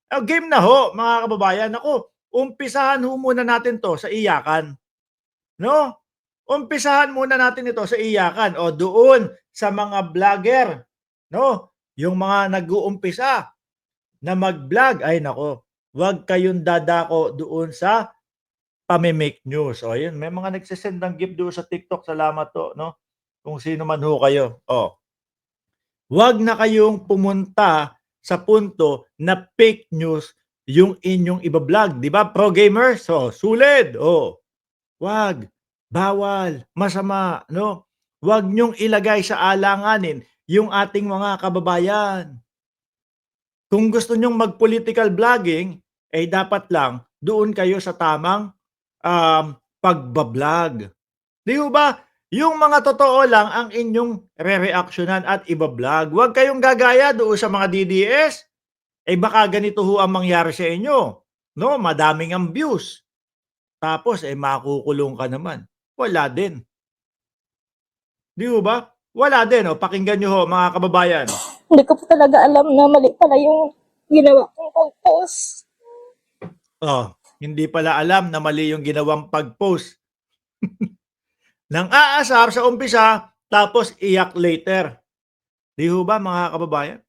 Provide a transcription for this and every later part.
Game na ho, mga kababayan. Naku, umpisahan ho muna natin 'to sa iyakan, 'no? Umpisahan muna natin ito sa iyakan o doon sa mga vlogger, 'no? Yung mga nag-uumpisa na mag-vlog, ay nako, 'wag kayong dadako doon sa pame-make news. O yun, may mga nagse-send ng gift doon sa TikTok, salamat po, 'no? Kung sino man ho kayo, oh. 'Wag na kayong pumunta sa punto na fake news yung inyong iba-vlog, 'di ba, pro gamers? Oh, sulit, oh. 'Wag, bawal, masama, 'no? 'Wag niyong ilagay sa alanganin yung ating mga kababayan. Kung gusto niyong mag-political vlogging, eh, dapat lang doon kayo sa tamang, pagba-vlog. 'Di ho ba? Yung mga totoo lang ang inyong rereaksyonan at iba-vlog. Huwag kayong gagaya doon sa mga DDS. Eh, baka ganito ho ang mangyari sa inyo, 'no, madaming ang views. Tapos, eh, makukulong ka naman. Wala din. 'Di ho ba? Wala din, oh, pakinggan niyo ho, mga kababayan. Hindi ko po talaga alam na mali pala yung ginawa kong pag-post. Oh, hindi pala alam na mali yung ginawang pag-post. Nang aasar sa umpisa, tapos iyak later. 'Di ho ba, mga kababayan?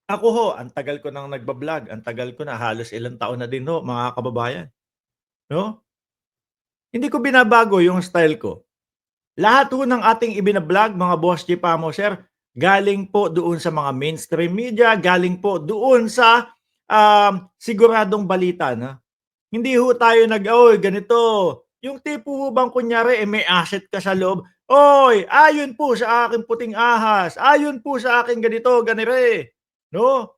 Ako ho, ang tagal ko nang nagba-vlog, ang tagal ko na, halos ilang taon na din ho, mga kababayan, 'no? Hindi ko binabago yung style ko. Lahat ho ng ating ibina-vlog, mga Boss G Pamoser, galing po doon sa mga mainstream media, galing po doon sa, siguradong balita na. Hindi ho tayo "Oy, ganito." Yung tipo ho bang kunyari, eh, may asset ka sa loob, "Oy, ayon po sa aking puting ahas, ayon po sa aking ganito, ganire." 'No?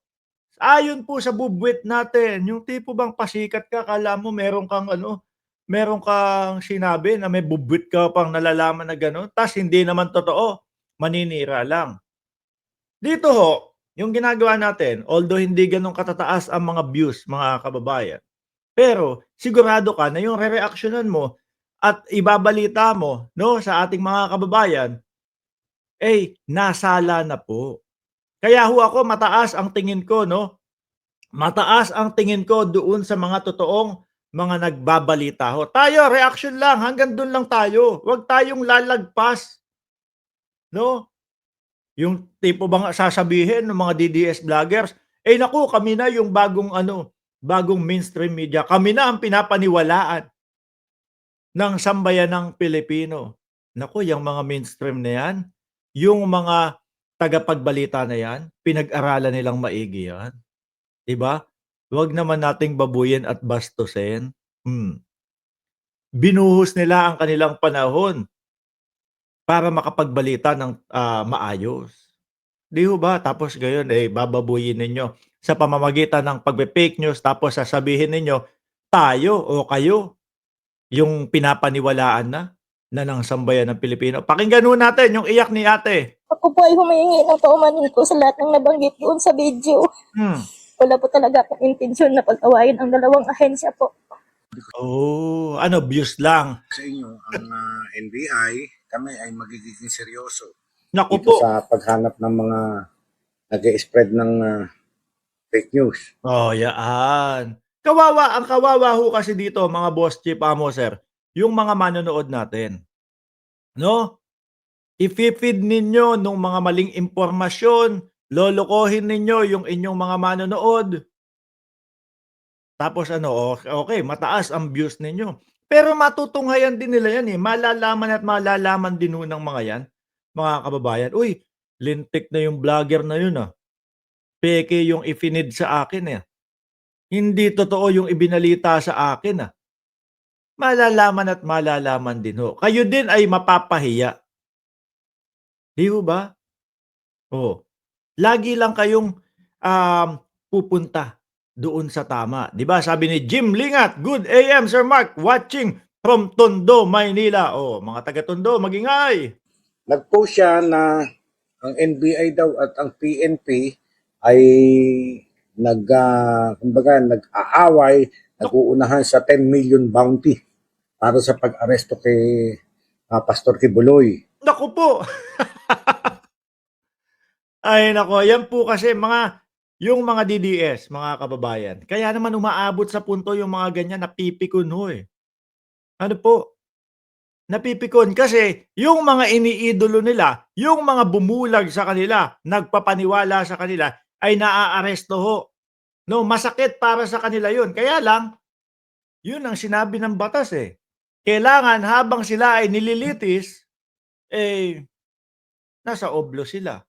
Ayon po sa bubwit natin, yung tipo bang pasikat ka, akala mo meron kang ano, meron kang sinabi na may bubwit ka pang nalalaman na gano'n, ta's hindi naman totoo, maninira lang. Dito ho, yung ginagawa natin, although hindi gano'n katataas ang mga views, mga kababayan, pero sigurado ka na yung rereaksyonan mo at ibabalita mo, 'no, sa ating mga kababayan, eh, nasala na po. Kaya ho ako, mataas ang tingin ko, 'no, mataas ang tingin ko doon sa mga totoong mga nagbabalita ho. Tayo reaction lang, hanggang dun lang tayo, 'wag tayong lalagpas, 'no? Yung tipo bang sasabihin ng mga DDS vloggers, "Eh, naku, kami na yung bagong ano, bagong mainstream media, kami na ang pinapaniwalaan ng sambayanang Pilipino." Naku, yang mga mainstream na yan, yung mga tagapagbalita na yan, pinag-aralan nilang maigi yan. 'Di ba? Huwag naman nating babuyin at bastusin. Binuhos nila ang kanilang panahon para makapagbalita ng, maayos. 'Di ho ba? Tapos gayon, eh, bababuyin ninyo sa pamamagitan ng pagpe-fake news, tapos sasabihin ninyo, tayo o kayo yung pinapaniwalaan na ng sambayan ng Pilipino. Pakinggan ho natin yung iyak ni ate. Ako po ay humihingi ng paumanin po sa lahat ng nabanggit doon sa video. Hmm. Wala po talaga akong intensyon na pag-awayin ang dalawang ahensya po. Oh, ano, views lang. Sa inyo, ang NBI, kami ay magiging seryoso Naku dito po. sa paghanap ng mga nag-spread ng fake news. Oh, yaan. Kawawa, ang kawawa ho kasi dito, mga Boss Chief Amoser, yung mga manonood natin, 'no? Ifi-feed ninyo nung mga maling impormasyon, lolokohin ninyo yung inyong mga manonood. Tapos ano, okey, mataas ang views ninyo. Pero matutunghayan din nila yan, eh, malalaman at malalaman din ho ng mga yan, mga kababayan, "Uy, lintik na yung vlogger na yun, peke yung ifinid sa akin, eh. Hindi totoo yung ibinalita sa akin, ah." Malalaman at malalaman din ho. Kayo din ay mapapahiya, 'di ho ba? Oh, lagi lang kayong, um, pupunta doon sa tama. 'Di ba sabi ni Jim Lingat, "Good AM Sir Mark, watching from Tondo, Maynila." Oh, mga taga Tondo, magingay. Nag-post siya na ang NBI daw at ang PNP ay kumbaga, nag-aaway, nag-uunahan sa 10 million bounty para sa pag-aresto kay Pastor Kibuloy. Naku po. Ay naku, yan po kasi mga yung mga DDS, mga kababayan. Kaya naman umaabot sa punto yung mga ganyan, napipikon ho eh. Ano po? Napipikon kasi yung mga iniidolo nila, yung mga bumulag sa kanila, nagpapaniwala sa kanila, ay naaaresto ho. No, masakit para sa kanila yun. Kaya lang, yun ang sinabi ng batas eh. Kailangan habang sila ay nililitis, eh, nasa oblo sila.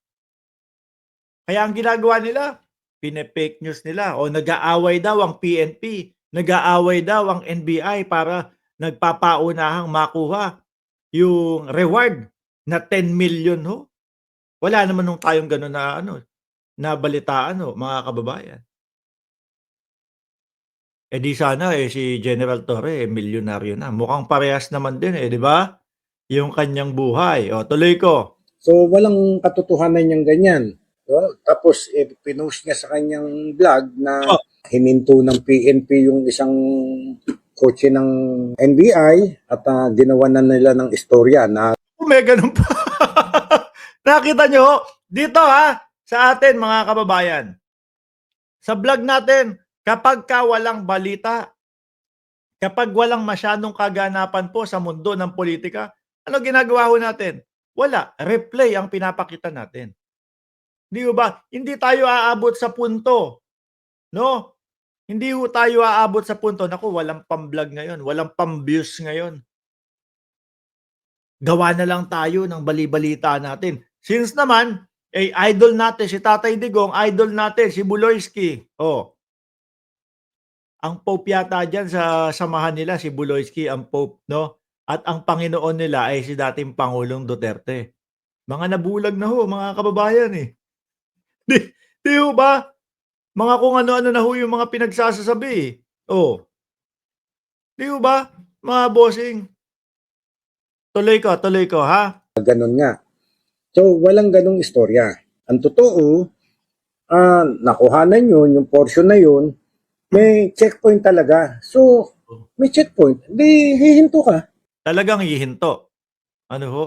Kaya ang ginagawa nila, pine-fake news nila o nag-aaway daw ang PNP, nag-aaway daw ang NBI para nagpapaunahang makuha yung reward na 10 million ho. Wala naman nung tayong gano'n na ano, na balitaan ho, mga kababayan. Eh di sana eh si General Torre milyonaryo na. Mukhang parehas naman din eh, di ba? Yung kanyang buhay. O tuloy ko. So, walang katotohanan niyang ganyan. No? Tapos, pinost niya sa kanyang vlog na Oh, hininto ng PNP yung isang kotse ng NBI at ginawa na nila ng istorya na may ganun pa. Nakita nyo ho? Dito ha, sa atin mga kababayan. Sa vlog natin, kapag ka walang balita, kapag walang masyadong kaganapan po sa mundo ng politika, ano ginagawa ho natin? Wala. Replay ang pinapakita natin. Di ba? Hindi tayo aabot sa punto, no? Hindi ho tayo aabot sa punto, naku, walang pam-vlog ngayon, walang pam-views ngayon. Gawa na lang tayo ng bali-balita natin. Since naman, eh, idol natin si Tatay Digong, idol natin si Buloyski. Oh, ang Pope yata dyan sa samahan nila, si Buloyski, ang Pope, no? At ang Panginoon nila ay si dating Pangulong Duterte. Mga nabulag na ho, mga kababayan eh. Di, di ho ba? Mga kung ano-ano na ho yung mga pinagsasasabi eh. Oh, di ho ba? Mga bossing. Tuloy ko, ha? ganun nga. So, walang ganung istorya. Ang totoo, nakuhanan yun, yung portion na yun, may checkpoint talaga. So, may checkpoint, di hihinto ka. Talagang hihinto. Ano ho?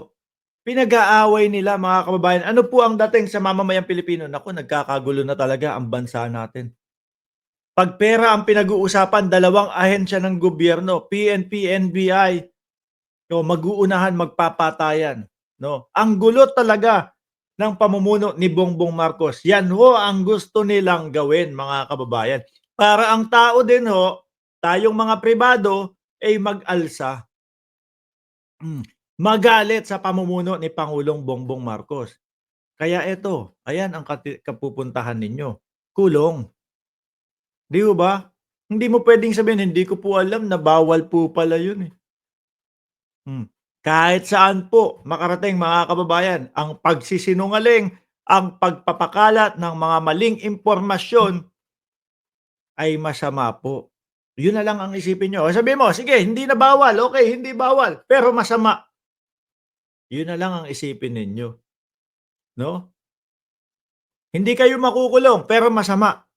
Pinag-aaway nila mga kababayan. Ano po ang dating sa mamamayang Pilipino? Naku, nagkakagulo na talaga ang bansa natin. Pag pera ang pinag-uusapan, dalawang ahensya ng gobyerno, PNP, NBI, no, mag-uunahan, magpapatayan. No? Ang gulo talaga ng pamumuno ni Bongbong Marcos. Yan ho ang gusto nilang gawin, mga kababayan. Para ang tao din ho, tayong mga pribado, ay mag-alsa. Magalit sa pamumuno ni Pangulong Bongbong Marcos. Kaya ito, ayan ang kapupuntahan ninyo. Kulong. Di ba? Hindi mo pwedeng sabihin, hindi ko po alam na bawal po pala yun eh. Kahit saan po makarating mga kababayan, ang pagsisinungaling, ang pagpapakalat ng mga maling impormasyon ay masama po. Yun na lang ang isipin nyo. Sabi mo, sige, hindi na bawal. Okay, hindi bawal. Pero masama. Yun na lang ang isipin ninyo. No? Hindi kayo makukulong, pero masama.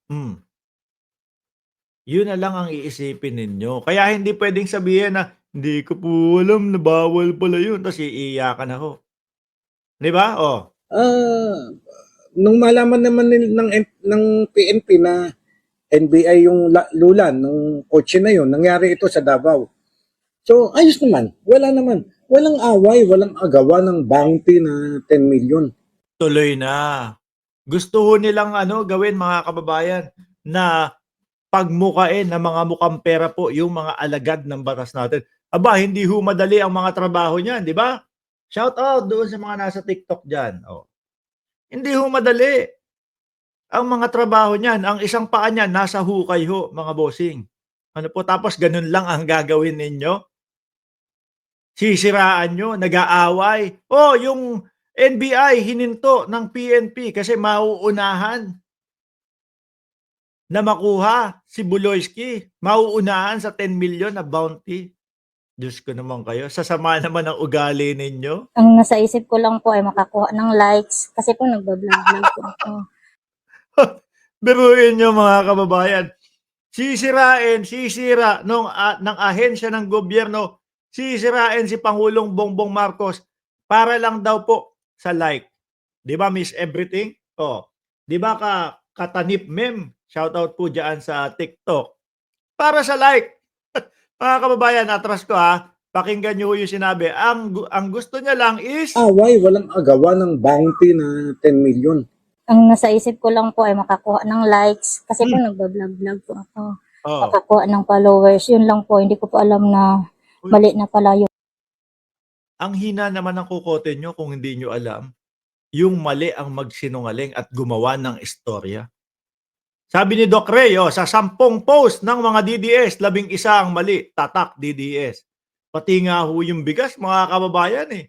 Yun na lang ang iisipin ninyo. Kaya hindi pwedeng sabihin na, hindi ko po alam na bawal pala yun. Tapos iiyakan ako. Di ba? Oh. Nung malaman naman ng PNP na NBI yung lulan ng kotse na yun, nangyari ito sa Davao. So, ayos naman. Wala naman. Walang away, walang agawa ng bounty na 10 million. Tuloy na. Gusto ho nilang gawin mga kababayan na pagmukain ng mga mukhang pera po yung mga alagad ng batas natin. Aba, hindi ho madali ang mga trabaho niyan, di ba? Shout out doon sa mga nasa TikTok dyan. Oh. Hindi ho madali ang mga trabaho niyan. Ang isang paa niyan, nasa hukay ho, mga bossing. Ano po, tapos ganun lang ang gagawin ninyo? Sisiraan nyo, nag-aaway. Oh, yung NBI hininto ng PNP kasi mauunahan na makuha si Buloyski. Mauunahan sa 10 million na bounty. Diyos ko naman kayo. Sasama naman ang ugali ninyo. Ang nasa isip ko lang po ay makakuha ng likes kasi po nagbablog po ako. Biruin nyo mga kababayan. Sisira ng ahensya ng gobyerno, sisirain si Pangulong Bongbong Marcos para lang daw po sa like. Di ba, Miss Everything? Oh, di ba Katanip Mem. Shoutout po dyan sa TikTok. Para sa like. Mga kababayan, atras ko ha. Pakinggan nyo yung sinabi. Ang gusto niya lang is... Away, walang agawa ng bounty na 10 million. Ang nasa isip ko lang po ay makakuha ng likes. Kasi po nagbablog-vlog po ako. Oh. Makakuha ng followers. Yun lang po. Hindi ko po alam na mali na pala yun. Ang hina naman ng kukote nyo kung hindi nyo alam, yung mali ang magsinungaling at gumawa ng istorya. Sabi ni Doc Ray, sa 10 post ng mga DDS, 11 ang mali, tatak DDS. Pati nga ho yung bigas, mga kababayan eh.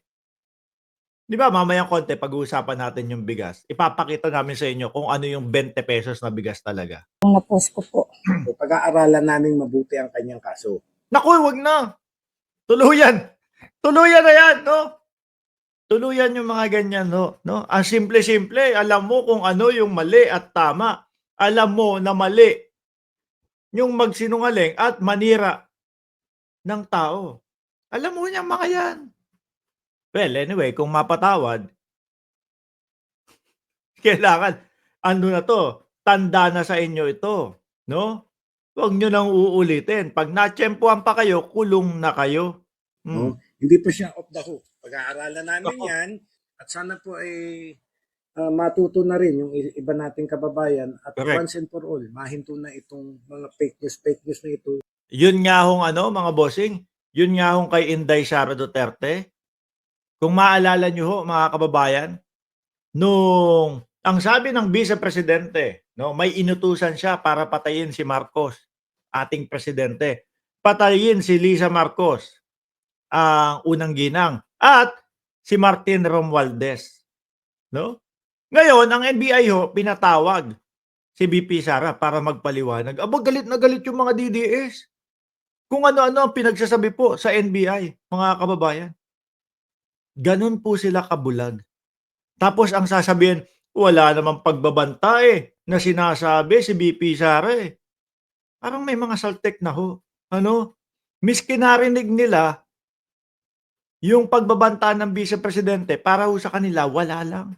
Di ba, mamayang konti, pag-uusapan natin yung bigas. Ipapakita namin sa inyo kung ano yung 20 pesos na bigas talaga. Yung na-post ko po. So, pag-aaralan namin mabuti ang kanyang kaso. Naku, wag na. Tuluyan. Tuluyan na yan, no? Tuluyan yung mga ganyan, no? Ang simple-simple, alam mo kung ano yung mali at tama. Alam mo na mali yung magsinungaling at manira ng tao. Alam mo niya mga yan. Well, anyway, kung mapatawad, kailangan, ano na to, tanda na sa inyo ito, no? Huwag nyo nang uulitin. Pag natsyempohan pa kayo, kulong na kayo. No? Hindi pa siya off the hook. Pag-aaralan namin Oo. yan at sana po ay matuto na rin yung iba nating kababayan at Correct. once and for all, mahinto na itong mga fake news na ito. Yun nga hong mga bossing, yun nga hong kay Inday Sara Duterte. Kung maalala nyo ho, mga kababayan, nung ang sabi ng Vice Presidente, no, may inutusan siya para patayin si Marcos, ating presidente. Patayin si Lisa Marcos, ang unang ginang, at si Martin Romualdez. No? Ngayon, ang NBI ho, pinatawag si VP Sara para magpaliwanag. Aba, galit na galit yung mga DDS. Kung ano-ano ang pinagsasabi po sa NBI, mga kababayan. Ganun po sila kabulag. Tapos ang sasabihin, wala namang pagbabanta na sinasabi si VP Sara eh. Parang may mga saltek na ho. Ano? Miski narinig nila yung pagbabanta ng Vice Presidente, para ho sa kanila, wala lang.